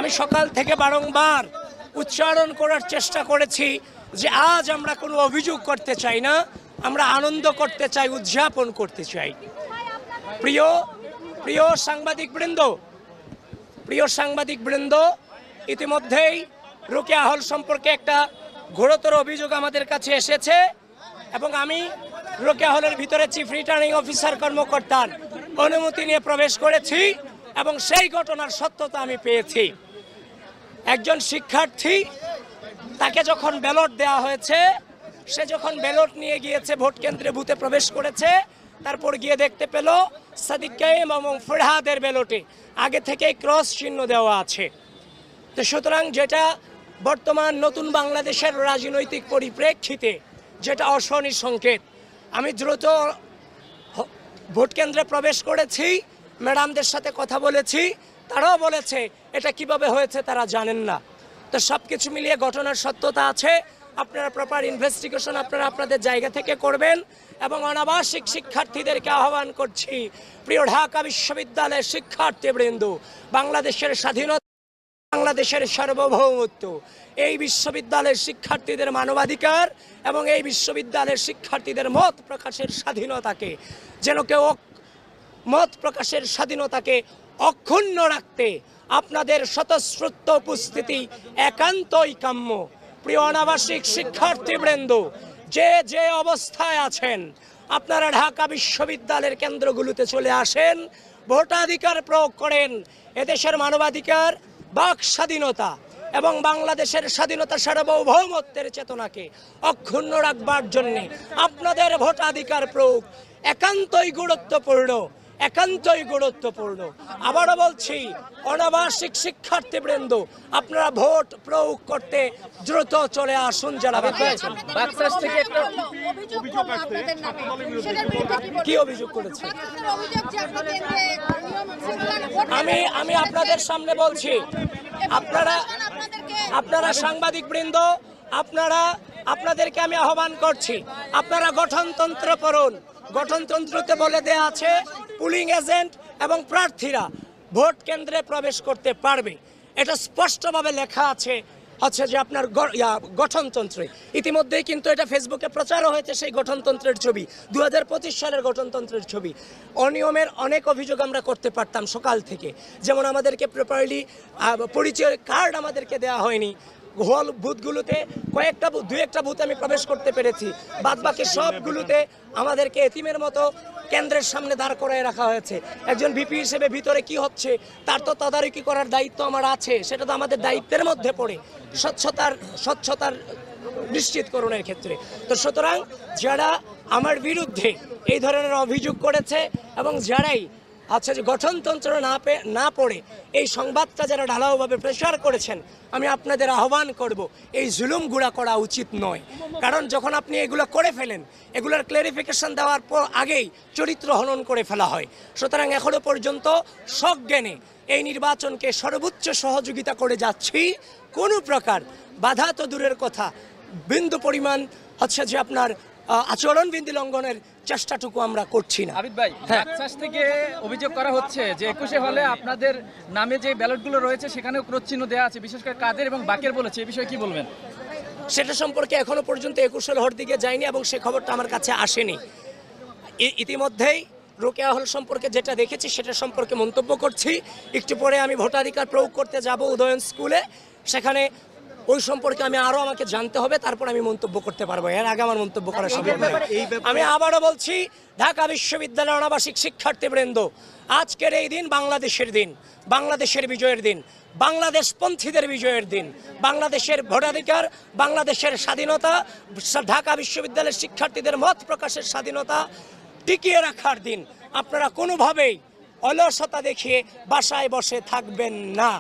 আমি সকাল থেকে বারংবার উচ্চারণ করার চেষ্টা করেছি যে আজ আমরা কোনো অভিযোগ করতে চাই না, আমরা আনন্দ করতে চাই, উদযাপন করতে চাই। প্রিয় সাংবাদিকবৃন্দ, ইতিমধ্যেই রোকেয়া হল সম্পর্কে একটা ঘোরতর অভিযোগ আমাদের কাছে এসেছে এবং আমি রোকেয়া হলের ভিতরে চিফ রিটার্নিং অফিসার কর্মকর্তার অনুমতি নিয়ে প্রবেশ করেছি এবং সেই ঘটনার সত্যতা আমি পেয়েছি। একজন শিক্ষার্থী, তাকে যখন ব্যালট দেওয়া হয়েছে, সে যখন ব্যালট নিয়ে গিয়েছে ভোট কেন্দ্রে, বুথে প্রবেশ করেছে, তারপর গিয়ে দেখতে পেল সাদিক কায়েম এবং ফরহাদের ব্যালটে আগে থেকেই ক্রস চিহ্ন দেওয়া আছে। তো সুতরাং যেটা বর্তমান নতুন বাংলাদেশের রাজনৈতিক পরিপ্রেক্ষিতে যেটা অশনি সংকেত, আমি দ্রুত ভোট কেন্দ্রে প্রবেশ করেছি, ম্যাডামদের সাথে কথা বলেছি, তারাও বলেছে এটা কিভাবে হয়েছে তারা জানেন না। তো সব কিছু মিলিয়ে ঘটনার সত্যতা আছে। আপনারা প্রপার ইনভেস্টিগেশন আপনারা আপনাদের জায়গা থেকে করবেন এবং অনাবাসিক শিক্ষার্থীদেরকে আহ্বান করছি, প্রিয় ঢাকা বিশ্ববিদ্যালয়ের শিক্ষার্থীবৃন্দ, বাংলাদেশের স্বাধীনতা, বাংলাদেশের সার্বভৌমত্ব, এই বিশ্ববিদ্যালয়ের শিক্ষার্থীদের মানবাধিকার এবং এই বিশ্ববিদ্যালয়ের শিক্ষার্থীদের মত প্রকাশের স্বাধীনতাকে যেন কেউ মত প্রকাশের স্বাধীনতাকে অক্ষুণ্ণ রাখতে আপনাদের স্বতঃস্ফূর্ত উপস্থিতি একান্তই কাম্য। প্রিয় অনাবাসিক শিক্ষার্থীবৃন্দ, যে অবস্থায় আছেন, আপনারা ঢাকা বিশ্ববিদ্যালয়ের কেন্দ্রগুলোতে চলে আসেন, ভোটাধিকার প্রয়োগ করেন। এদেশের মানবাধিকার, বাক স্বাধীনতা এবং বাংলাদেশের স্বাধীনতা, সার্বভৌমত্বের চেতনাকে অক্ষুণ্ণ রাখবার জন্যে আপনাদের ভোটাধিকার প্রয়োগ একান্তই গুরুত্বপূর্ণ। আবারও বলছি, অনাবাসিক শিক্ষার্থীবৃন্দ, আপনারা ভোট প্রয়োগ করতে দ্রুত চলে আসুন। যারা কি অভিযোগ করেছে আমি আপনাদের সামনে বলছি, আপনারা সাংবাদিকবৃন্দ, আপনাদেরকে আমি আহ্বান করছি, আপনারা গঠনতন্ত্র পড়ুন। গঠনতন্ত্রতে বলে দেয়া আছে পুলিং এজেন্ট এবং প্রার্থীরা ভোট কেন্দ্রে প্রবেশ করতে পারবে। এটা স্পষ্টভাবে লেখা আছে হচ্ছে যে আপনার গঠনতন্ত্রে। ইতিমধ্যেই কিন্তু এটা ফেসবুকে প্রচারও হয়েছে, সেই গঠনতন্ত্রের ছবি, 2025 সালের গঠনতন্ত্রের ছবি। অনিয়মের অনেক অভিযোগ আমরা করতে পারতাম সকাল থেকে, যেমন আমাদেরকে প্রপারলি পরিচয় কার্ড আমাদেরকে দেওয়া হয়নি। হল বুথগুলোতে দু একটা বুথ আমি প্রবেশ করতে পেরেছি, বাদবাকি সবগুলোতে আমাদেরকে এতিমের মতো কেন্দ্রের সামনে দাঁড় করায় রাখা হয়েছে। একজন ভিপি হিসেবে ভিতরে কি হচ্ছে তার তো তদারকি করার দায়িত্ব আমার আছে, সেটা তো আমাদের দায়িত্বের মধ্যে পড়ে, স্বচ্ছতার নিশ্চিতকরণের ক্ষেত্রে। তো সুতরাং যারা আমার বিরুদ্ধে এই ধরনের অভিযোগ করেছে এবং যারাই যে গঠনতন্ত্র না পড়ে এই সংবাদটা যারা ঢালাওভাবে প্রচার করেছেন, আমি আপনাদের আহ্বান করব, এই জুলুমগুলা করা উচিত নয়। কারণ যখন আপনি এগুলো করে ফেলেন, এগুলোর ক্লারিফিকেশন দেওয়ার পর আগেই চরিত্র হনন করে ফেলা হয়। সুতরাং এখনো পর্যন্ত সজ্ঞানে এই নির্বাচনকে সর্বোচ্চ সহযোগিতা করে যাচ্ছি। কোনো প্রকার বাধা তো দূরের কথা, বিন্দু পরিমাণ যে আপনার আচরণবিধি লঙ্ঘনের চেষ্টাটুকু আমরা করছি না। আবিদ ভাই, বাকশাস থেকে অভিযোগ করা হচ্ছে যে 21 হলে আপনাদের নামে যে ব্যালটগুলো রয়েছে সেখানেও ক্রস চিহ্ন দেওয়া আছে, বিশেষ করে কাদের এবং বাকের বলেছে, এই বিষয়ে কি বলবেন? সেটা সম্পর্কে এখনো পর্যন্ত 21 হল দিকে যায়নি এবং সে খবরটা আমার কাছে আসেনি। ইতিমধ্যেই রোকেয়া হল সম্পর্কে যেটা দেখেছি সেটা সম্পর্কে মন্তব্য করছি। একটু পরে আমি ভোটাধিকার প্রয়োগ করতে যাব উদয়ন স্কুলে, সেখানে ওই সম্পর্কে আমাকে জানতে হবে, তারপর আমি মন্তব্য করতে পারবো। এর আগে আমার মন্তব্য করা সম্ভব নয়। আমি আবারও বলছি, ঢাকা বিশ্ববিদ্যালয়ের অনাবাসিক শিক্ষার্থীবৃন্দ, আজকের এই দিন বাংলাদেশের দিন, বাংলাদেশের বিজয়ের দিন, বাংলাদেশপন্থীদের বিজয়ের দিন, বাংলাদেশের ভোটাধিকার, বাংলাদেশের স্বাধীনতা, ঢাকা বিশ্ববিদ্যালয়ের শিক্ষার্থীদের মত প্রকাশের স্বাধীনতা টিকিয়ে রাখার দিন। আপনারা কোনোভাবেই অলসতা দেখিয়ে বাসায় বসে থাকবেন না।